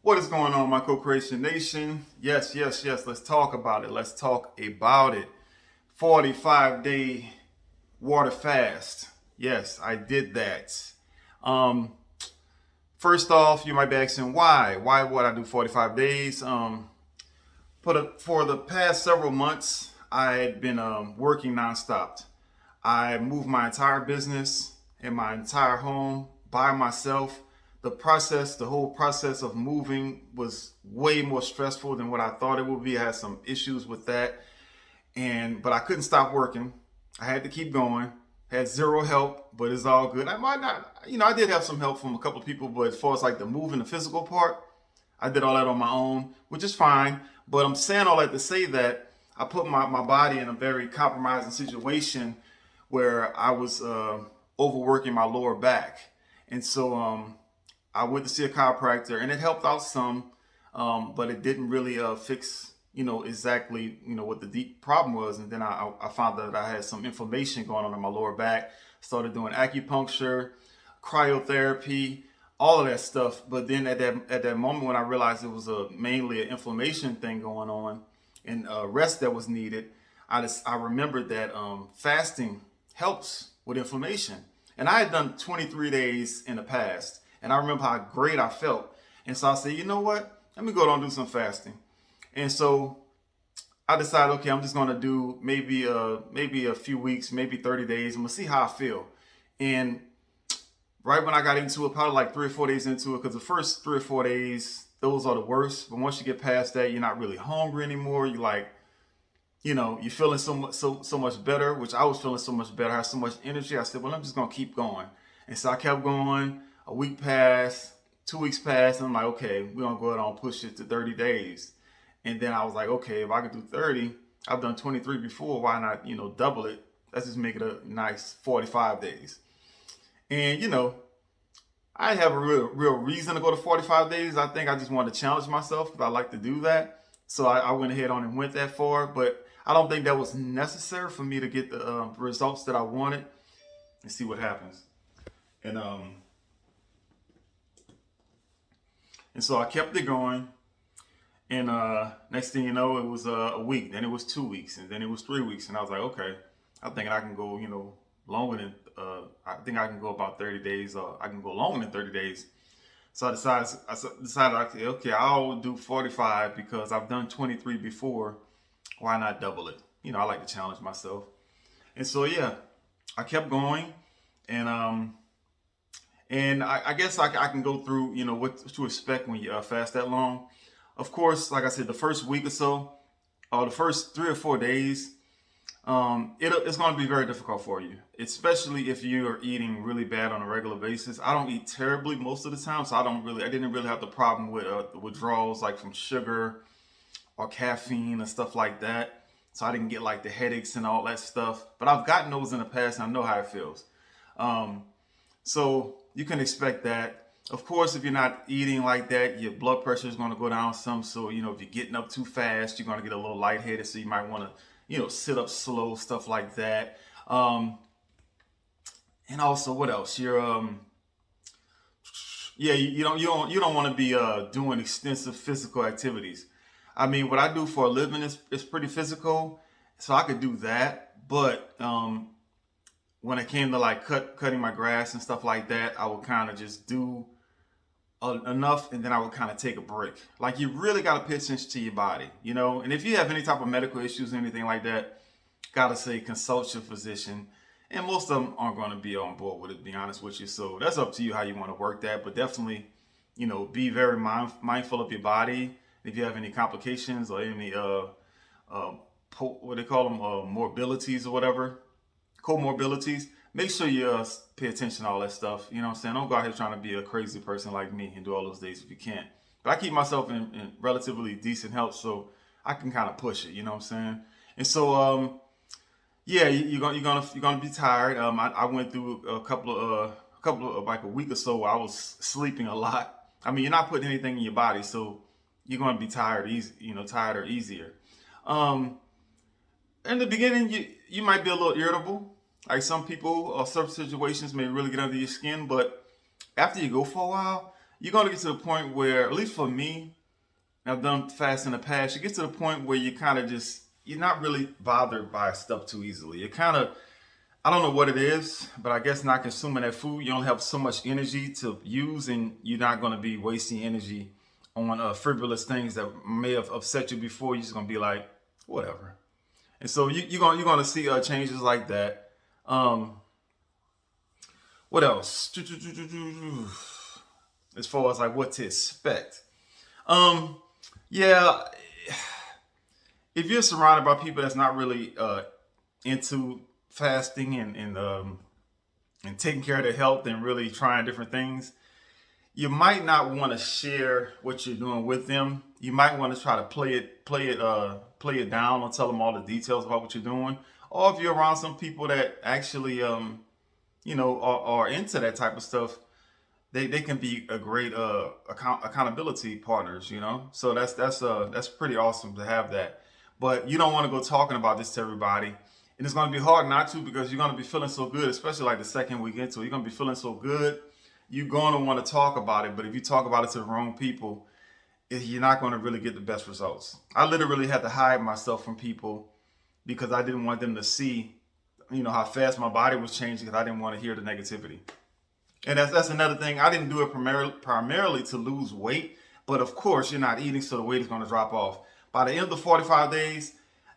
What is going on, my co-creation nation? Yes, yes, yes. Let's talk about it. Let's talk about it. 45-day water fast. Yes, I did that. Um, First off, you might be asking why? Why would I do 45 days? For the past several months, I had been working nonstop. I moved my entire business and my entire home by myself. The whole process of moving was way more stressful than what I thought it would be. I had some issues with that, but I couldn't stop working. I had to keep going. Had zero help, but it's all good. I might not, I did have some help from a couple of people, but as far as like the moving, the physical part, I did all that on my own, which is fine. But I'm saying all that to say that I put my body in a very compromising situation where I was overworking my lower back. And so I went to see a chiropractor and it helped out some, but it didn't really fix, exactly, what the deep problem was. And then I found that I had some inflammation going on in my lower back, started doing acupuncture, cryotherapy, all of that stuff. But then at that moment when I realized it was mainly an inflammation thing going on and rest that was needed, I remembered that fasting helps with inflammation. And I had done 23 days in the past, and I remember how great I felt. And so I said, you know what? Let me go down and do some fasting. And so I decided, okay, I'm just gonna do maybe a few weeks, maybe 30 days. I'm gonna see how I feel. And right when I got into it, probably like 3 or 4 days into it, because the first 3 or 4 days, those are the worst. But once you get past that, you're not really hungry anymore. You're like, you're feeling so much better, which I was feeling so much better. I had so much energy. I said, well, I'm just gonna keep going. And so I kept going. A week passed, 2 weeks passed, and I'm like, okay, we're gonna go ahead and push it to 30 days. And then I was like, okay, if I could do 30, I've done 23 before, why not, double it? Let's just make it a nice 45 days. And I have a real reason to go to 45 days. I think I just wanted to challenge myself because I like to do that. So I went ahead on and went that far, but I don't think that was necessary for me to get the results that I wanted and see what happens. And and so I kept it going. And next thing you know, it was a week. Then it was 2 weeks, and then it was 3 weeks. And I was like, okay, I think I can go, longer than. I think I can go about 30 days, or I can go longer than 30 days. So I decided, okay, I'll do 45 because I've done 23 before. Why not double it? I like to challenge myself. And so yeah, I kept going, and I guess I can go through what to expect when you fast that long. Of course, like I said, the first week or so, or the first 3 or 4 days, it's going to be very difficult for you, especially if you are eating really bad on a regular basis. I don't eat terribly most of the time, so I didn't really have the problem with the withdrawals like from sugar or caffeine and stuff like that. So I didn't get like the headaches and all that stuff. But I've gotten those in the past, and I know how it feels. Um, so you can expect that. Of course, if you're not eating like that, your blood pressure is going to go down some. So, if you're getting up too fast, you're going to get a little lightheaded. So you might want to, sit up slow, stuff like that. And also, what else? Yeah, you don't want to be doing extensive physical activities. I mean, what I do for a living is pretty physical, so I could do that. But when it came to like cutting my grass and stuff like that, I would kind of just do enough, and then I would kind of take a break. Like you really got to pay attention to your body. And if you have any type of medical issues or anything like that, gotta say consult your physician. And most of them aren't going to be on board with it, to be honest with you. So that's up to you how you want to work that. But definitely, be very mindful of your body. If you have any complications or any uh, what they call them, morbilities or whatever, comorbidities, make sure you pay attention to all that stuff. You know what I'm saying? Don't go out here trying to be a crazy person like me and do all those days if you can't. But I keep myself in relatively decent health, so I can kind of push it. You know what I'm saying? And so, yeah, you're gonna be tired. I went through a couple of like a week or so where I was sleeping a lot. I mean, you're not putting anything in your body, so you're gonna be tired easy, tired or easier. Um, in the beginning, you might be a little irritable. Like some people or certain situations may really get under your skin, but after you go for a while, you're going to get to the point where, at least for me, I've done fast in the past, you get to the point where you kind of just, you're not really bothered by stuff too easily. You kind of, I don't know what it is, but I guess not consuming that food, you only have so much energy to use, and you're not going to be wasting energy on frivolous things that may have upset you before. You're just going to be like, whatever. And so you're gonna see changes like that. Um, what else? As far as like what to expect. Um, yeah, if you're surrounded by people that's not really into fasting and taking care of their health and really trying different things, you might not want to share what you're doing with them. You might want to try to play it down or tell them all the details about what you're doing. Or if you're around some people that actually, are into that type of stuff, they can be a great accountability partners. So that's pretty awesome to have that. But you don't want to go talking about this to everybody. And it's going to be hard not to, because you're going to be feeling so good, especially like the second week into it. You're going to be feeling so good. You're going to want to talk about it. But if you talk about it to the wrong people, you're not going to really get the best results. I literally had to hide myself from people because I didn't want them to see, how fast my body was changing, because I didn't want to hear the negativity. And that's another thing. I didn't do it primarily to lose weight, but of course you're not eating, so the weight is going to drop off. By the end of the 45 days,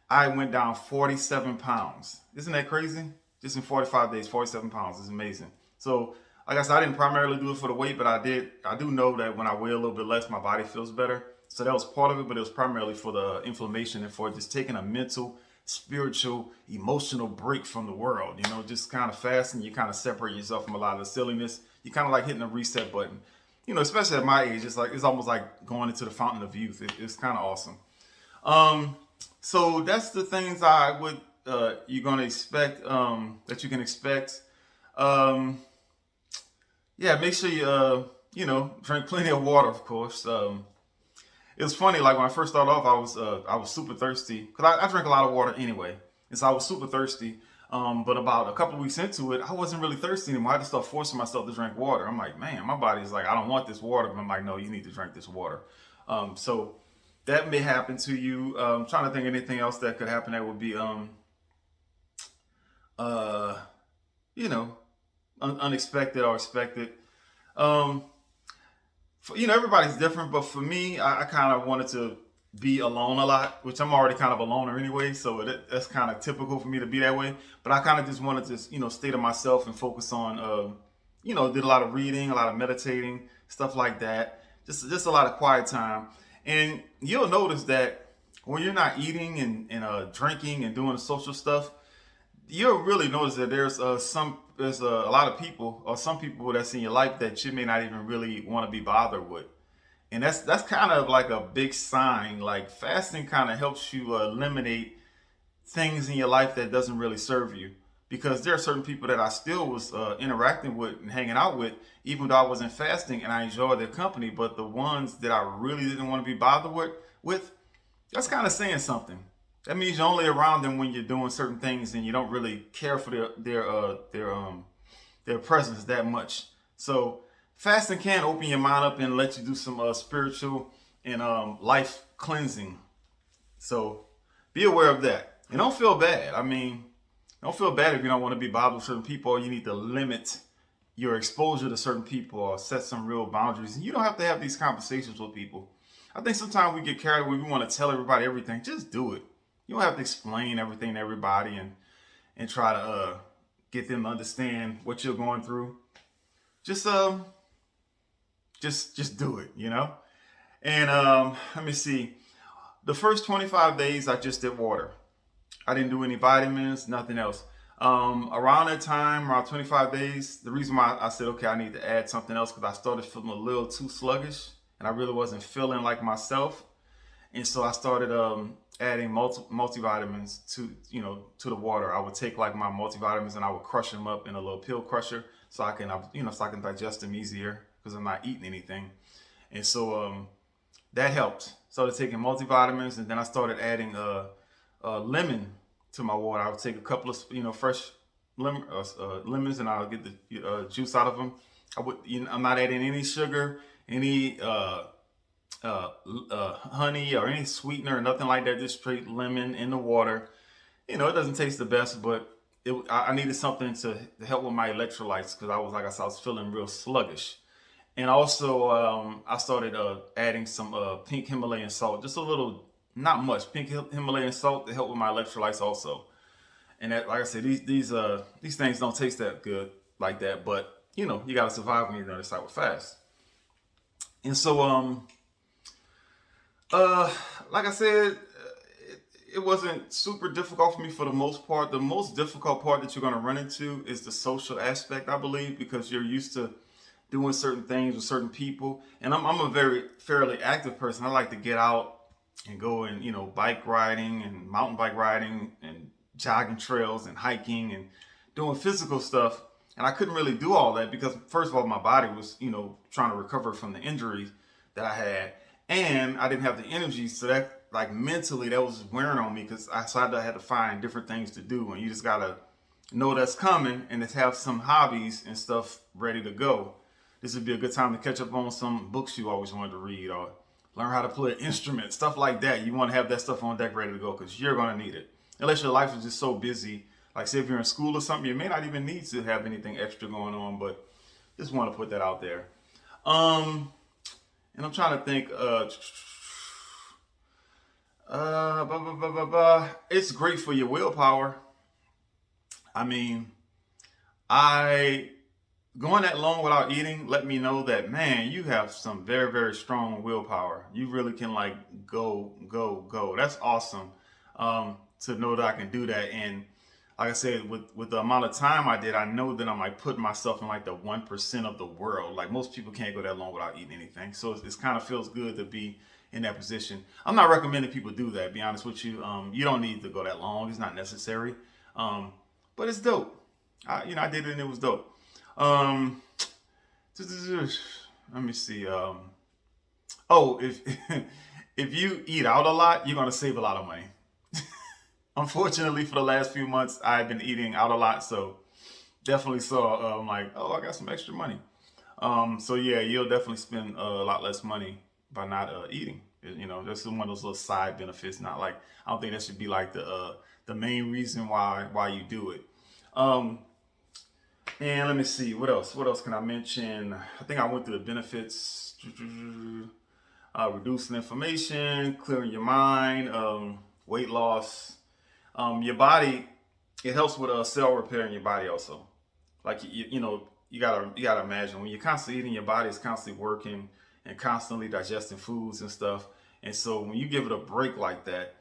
I went down 47 pounds. Isn't that crazy? Just in 45 days, 47 pounds is amazing. So, like I said, I didn't primarily do it for the weight, but I do know that when I weigh a little bit less, my body feels better. So that was part of it, but it was primarily for the inflammation and for just taking a mental, spiritual, emotional break from the world. Just kind of fasting, you kind of separate yourself from a lot of the silliness. You kind of like hitting a reset button. Especially at my age, it's almost like going into the fountain of youth. It's kind of awesome. So that's the things I would you're gonna expect, that you can expect. Yeah, make sure you drink plenty of water, of course. It was funny, like when I first started off, I was super thirsty, because I drink a lot of water anyway, and so I was super thirsty. But about a couple of weeks into it, I wasn't really thirsty anymore. I had to start forcing myself to drink water. I'm like, man, my body's like, I don't want this water. But I'm like, no, you need to drink this water. So that may happen to you. Trying to think of anything else that could happen that would be, unexpected or expected. Um, Everybody's different, but for me, I kind of wanted to be alone a lot, which I'm already kind of a loner anyway, so that's kind of typical for me to be that way. But I kind of just wanted to, stay to myself and focus on, did a lot of reading, a lot of meditating, stuff like that. Just a lot of quiet time. And you'll notice that when you're not eating and drinking and doing the social stuff, you'll really notice that there's a lot of people, or some people that's in your life that you may not even really want to be bothered with. And that's kind of like a big sign. Like, fasting kind of helps you eliminate things in your life that doesn't really serve you. Because there are certain people that I still was interacting with and hanging out with, even though I wasn't fasting, and I enjoyed their company. But the ones that I really didn't want to be bothered with, that's kind of saying something. That means you're only around them when you're doing certain things, and you don't really care for their presence that much. So fasting can open your mind up and let you do some spiritual and life cleansing. So be aware of that, and don't feel bad. I mean, don't feel bad if you don't want to be bothered with certain people, or you need to limit your exposure to certain people, or set some real boundaries. And you don't have to have these conversations with people. I think sometimes we get carried away. We want to tell everybody everything. Just do it. You don't have to explain everything to everybody and try to get them to understand what you're going through. Just do it, And let me see. The first 25 days I just did water. I didn't do any vitamins, nothing else. Around that time, around 25 days, the reason why I said, okay, I need to add something else, because I started feeling a little too sluggish, and I really wasn't feeling like myself. And so I started adding multivitamins to the water. I would take like my multivitamins and I would crush them up in a little pill crusher, so I can digest them easier, because I'm not eating anything. And so that helped. Started taking multivitamins, and then I started adding lemon to my water. I would take a couple of fresh lemons, and I'll get the juice out of them. I'm not adding any sugar, any honey or any sweetener or nothing like that. Just straight lemon in the water. You know, it doesn't taste the best, but I needed something to help with my electrolytes because I was, like I said, I was feeling real sluggish. And also, I started adding some pink Himalayan salt, just a little, not much, pink Himalayan salt to help with my electrolytes also. And that, like I said, these things don't taste that good like that, but you know, you got to survive when you're on this type of fast. And so, like I said, it wasn't super difficult for me for the most part. The most difficult part that you're going to run into is the social aspect, I believe, because you're used to doing certain things with certain people. And I'm a very fairly active person. I like to get out and go and, you know, bike riding and mountain bike riding and jogging trails and hiking and doing physical stuff. And I couldn't really do all that because, first of all, my body was, you know, trying to recover from the injuries that I had. And I didn't have the energy. So that, like, mentally, that was wearing on me because I had to find different things to do. And you just got to know that's coming and just have some hobbies and stuff ready to go. This would be a good time to catch up on some books you always wanted to read or learn how to play an instrument, stuff like that. You want to have that stuff on deck ready to go because you're going to need it. Unless your life is just so busy. Like, say if you're in school or something, you may not even need to have anything extra going on, but just want to put that out there. And I'm trying to think, it's great for your willpower. I mean, I going that long without eating let me know that, man, you have some very, very strong willpower. You really can, like, go. That's awesome. To know that I can do that. And like I said, with the amount of time I did, I know that I'm, like, putting myself in, like, the 1% of the world. Like, most people can't go that long without eating anything. So it's kind of feels good to be in that position. I'm not recommending people do that, to be honest with you. You don't need to go that long. It's not necessary. But it's dope. I did it and it was dope. Let me see. If if you eat out a lot, you're gonna save a lot of money. Unfortunately, for the last few months, I've been eating out a lot, so definitely saw like, oh, I got some extra money. So yeah, you'll definitely spend a lot less money by not eating. You know, that's one of those little side benefits. Not like, I don't think that should be like the main reason why you do it. And let me see, what else? What else can I mention? I think I went through the benefits. Reducing inflammation, clearing your mind, weight loss. Your body, it helps with cell repair in your body also. Like, you gotta imagine when you're constantly eating, your body is constantly working and constantly digesting foods and stuff. And so when you give it a break like that,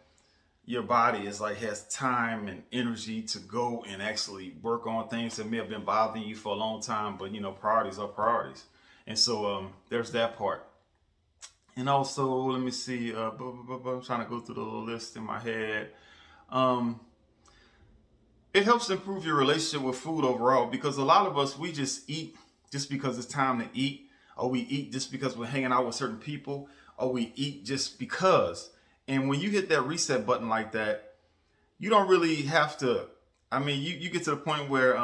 your body is like, has time and energy to go and actually work on things that may have been bothering you for a long time, but priorities are priorities. And so there's that part. And also, let me see, I'm trying to go through the little list in my head. It helps improve your relationship with food overall, because a lot of us, we just eat just because it's time to eat, or we eat just because we're hanging out with certain people, or we eat just because. And when you hit that reset button like that, you don't really have to. I mean, you get to the point where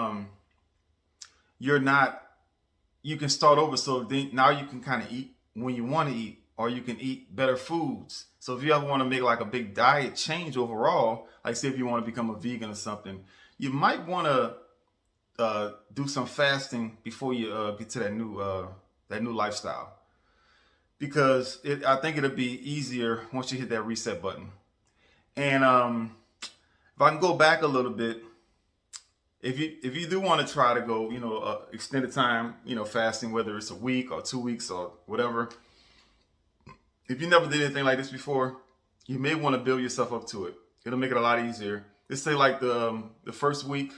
you're not. You can start over. So then, now you can kind of eat when you want to eat, or you can eat better foods. So if you ever want to make like a big diet change overall, like say if you want to become a vegan or something, you might want to do some fasting before you get to that new lifestyle. Because I think it'll be easier once you hit that reset button. And if I can go back a little bit, if you do want to try to go, extended time, fasting, whether it's a week or 2 weeks or whatever, if you never did anything like this before, you may want to build yourself up to it. It'll make it a lot easier. Let's say like the first week,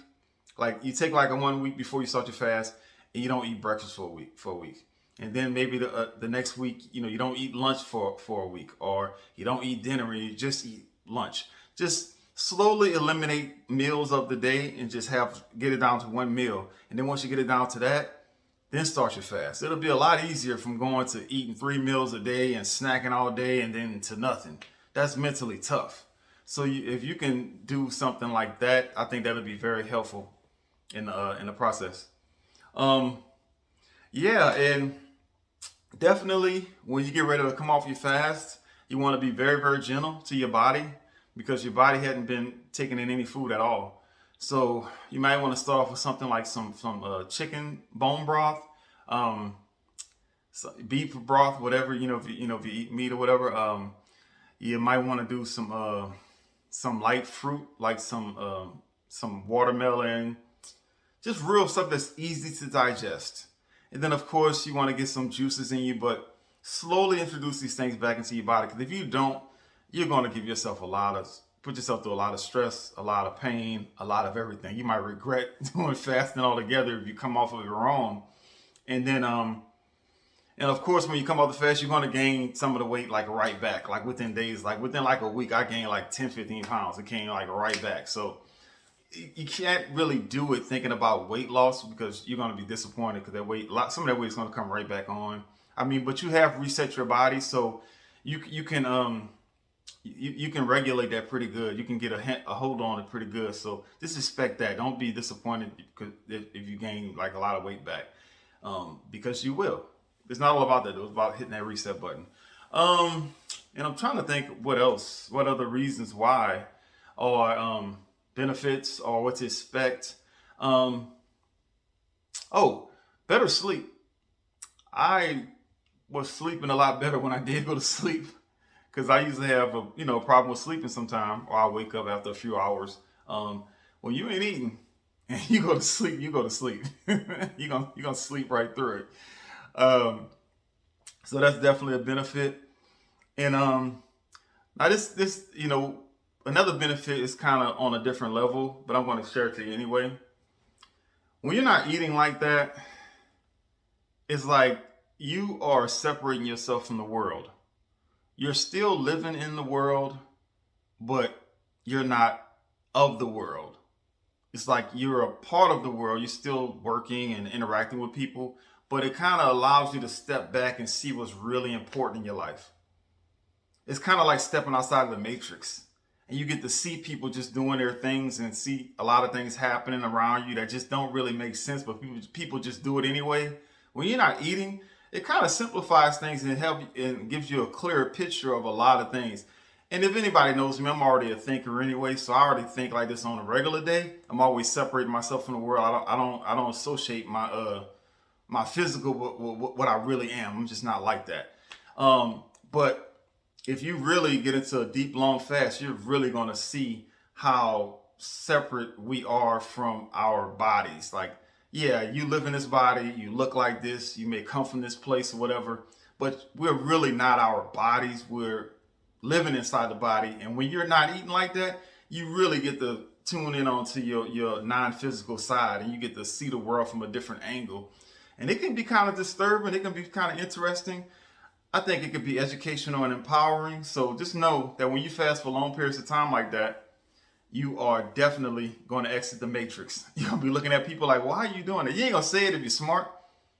like you take like a 1 week before you start your fast, and you don't eat breakfast for a week. And then maybe the next week, you don't eat lunch for a week, or you don't eat dinner and you just eat lunch. Just slowly eliminate meals of the day and just get it down to one meal. And then once you get it down to that, then start your fast. It'll be a lot easier from going to eating 3 meals a day and snacking all day and then to nothing. That's mentally tough. So if you can do something like that, I think that'll be very helpful in the process. Yeah, and Definitely, when you get ready to come off your fast, you want to be very, very gentle to your body because your body hadn't been taking in any food at all. So you might want to start off with something like some chicken bone broth, um, beef broth, whatever. If you eat meat or whatever, you might want to do some light fruit like some watermelon, just real stuff that's easy to digest. And then, of course, you want to get some juices in you, but slowly introduce these things back into your body. Because if you don't, you're going to give yourself put yourself through a lot of stress, a lot of pain, a lot of everything. You might regret doing fasting altogether if you come off of it wrong. And then, and of course, when you come off the fast, you're going to gain some of the weight like right back, like within days, like within like a week, I gained like 10, 15 pounds. It came like right back. So you can't really do it thinking about weight loss because you're going to be disappointed because some of that weight is going to come right back on. I mean, but you have reset your body, so you can regulate that pretty good. You can get a hold on it pretty good. So just expect that. Don't be disappointed if you gain like a lot of weight back, because you will. It's not all about that. It was about hitting that reset button. And I'm trying to think what else, what other reasons why, or benefits, or what to expect. Oh, better sleep. I was sleeping a lot better when I did go to sleep because I usually have a problem with sleeping sometime, or I wake up after a few hours. When you ain't eating and you go to sleep, you go to sleep. You're gonna sleep right through it. Um, so that's definitely a benefit. And now this another benefit is kind of on a different level, but I'm going to share it to you anyway. When you're not eating like that, it's like you are separating yourself from the world. You're still living in the world, but you're not of the world. It's like you're a part of the world. You're still working and interacting with people, but it kind of allows you to step back and see what's really important in your life. It's kind of like stepping outside of the matrix, and you get to see people just doing their things and see a lot of things happening around you that just don't really make sense, but people just do it anyway. When you're not eating, it kind of simplifies things and gives you a clearer picture of a lot of things. And if anybody knows me, I'm already a thinker anyway, so I already think like this on a regular day. I'm always separating myself from the world. I don't associate my physical with what I really am. I'm just not like that. But if you really get into a deep, long fast, you're really going to see how separate we are from our bodies. Like, yeah, you live in this body, you look like this, you may come from this place or whatever, but we're really not our bodies. We're living inside the body. And when you're not eating like that, you really get to tune in onto your non-physical side, and you get to see the world from a different angle. And it can be kind of disturbing. It can be kind of interesting. I think it could be educational and empowering. So just know that when you fast for long periods of time like that, you are definitely going to exit the matrix. You're going to be looking at people like, why are you doing it? You ain't going to say it if you're smart.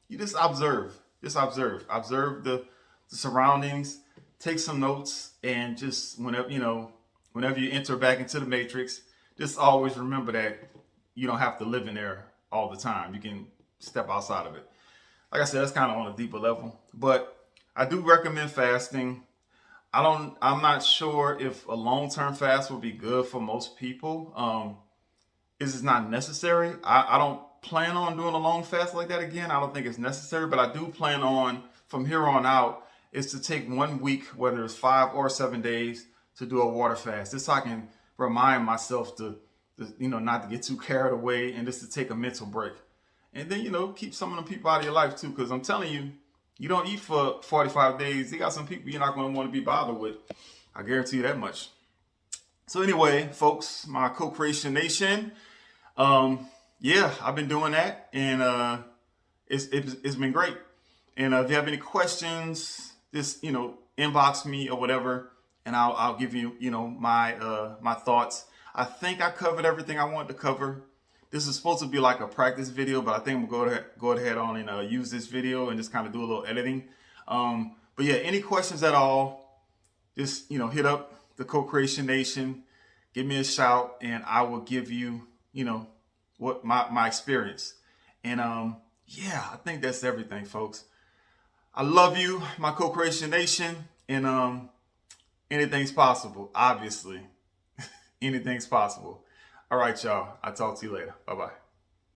You just observe. Just observe. Observe the surroundings. Take some notes. And just whenever you enter back into the matrix, just always remember that you don't have to live in there all the time. You can step outside of it. Like I said, that's kind of on a deeper level. But I do recommend fasting. I'm not sure if a long-term fast would be good for most people. This is not necessary. I don't plan on doing a long fast like that again. I don't think it's necessary, but I do plan on from here on out is to take 1 week, whether it's 5 or 7 days, to do a water fast. This so I can remind myself to not to get too carried away and just to take a mental break. And then, keep some of them people out of your life too, because I'm telling you, you don't eat for 45 days. You got some people you're not going to want to be bothered with. I guarantee you that much. So anyway, folks, my Co-Creation Nation, yeah, I've been doing that, and it's been great. And if you have any questions, just inbox me or whatever, and I'll give you my thoughts. I think I covered everything I wanted to cover. This is supposed to be like a practice video, but I think I'm going to go ahead on and use this video and just kind of do a little editing. But yeah, any questions at all, just hit up the Co-Creation Nation, give me a shout, and I will give you what my experience. And yeah, I think that's everything, folks. I love you, my Co-Creation Nation, and anything's possible, obviously. Anything's possible. All right, y'all. I'll talk to you later. Bye-bye.